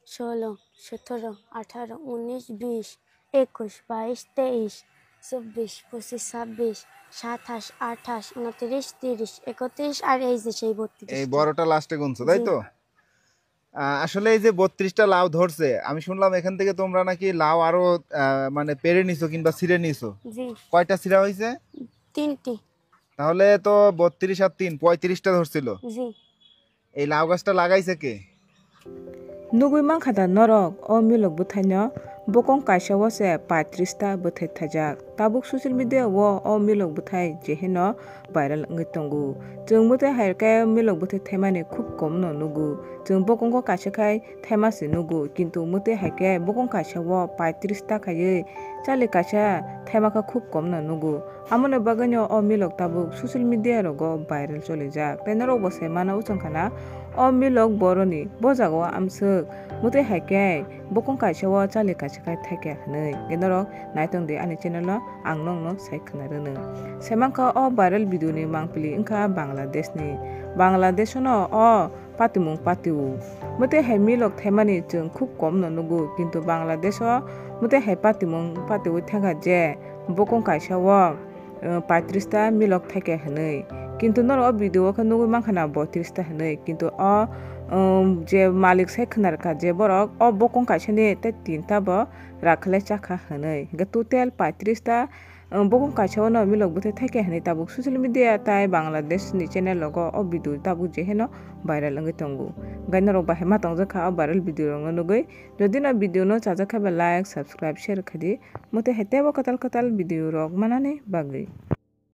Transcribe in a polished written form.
16, 17, 18, 19, 20, 21, 22, 23, 24, 25, 26, 27, 28, 29, 30, 31 আর এই যে সেই 32টা। এই বড়টা লাস্টে গুনছো তাই তো? আসলে এই যে 32টা লাউ ধরছে, আমি শুনলাম এখান থেকে তোমরা নাকি লাউ আরো মানে পেরে নিছো কিংবা ছিঁড়ে নিছো। জি। কয়টা ছিঁড়া হয়েছে? 3টি। তাহলে তো 32 আর 3 35টা ধরছিল। জি। এই লাউ গাছটা লাগাইছে কে? Nugui man khata norok o milok buthaino bokong kaisa wase 35 ta buthai thajak tabuk social media wo o milok buthai jehino viral ngi tongu chung buthai hairka milok buthai thaimani khub kom no nugu chung bokong ko kaisa khai thaimasi nugu kintu mutai haike bokong kaisa wo 35 ta khaye chali kaisa thaimaka khub kom no nugu amone baganyo o milok tabuk social media rogo viral cholijak tenaro bo semana uchangkhana o milok boroni bojago amsuk mutai haike bokong kaisa wo chali kaisa khai thaike hnei genoro naitong de ani channel o ang nongno sai khnarono semanka o viral video ni mangpili wngkha Bangladesh no o patimung patiu mutai hai milok thaimani chung khub kom no nugu kintu Bangladesh o mutai hai patimung patiu thanga je bokong kaisa wo 35 ta milok thaike hnei কিন্তু নর ও video কে নুগু মানখানা 32 টা হনে কিন্তু ও যে মালিক সাই খনার কা যে বরক ও বকং কাইছানি তে 3 টা ব রাখলে চাখা হনে গে টোটাল 35 টা বকং কাইছাও ন মিলক বতে থাকে হনে তাবুক সোশ্যাল মিডিয়া তাই বাংলাদেশ নি চ্যানেল লগ ও ভিডিও তাবুক যে হেন ভাইরাল লঙ্গে তঙ্গু গাইনর বা হেমা তংজা খা ভাইরাল ভিডিও রং নুগৈ যদি না ভিডিও ন চাজা খাবে লাইক সাবস্ক্রাইব শেয়ার খাদি মতে হেতে ব কতাল ভিডিও রগ মানানি বাগৈ।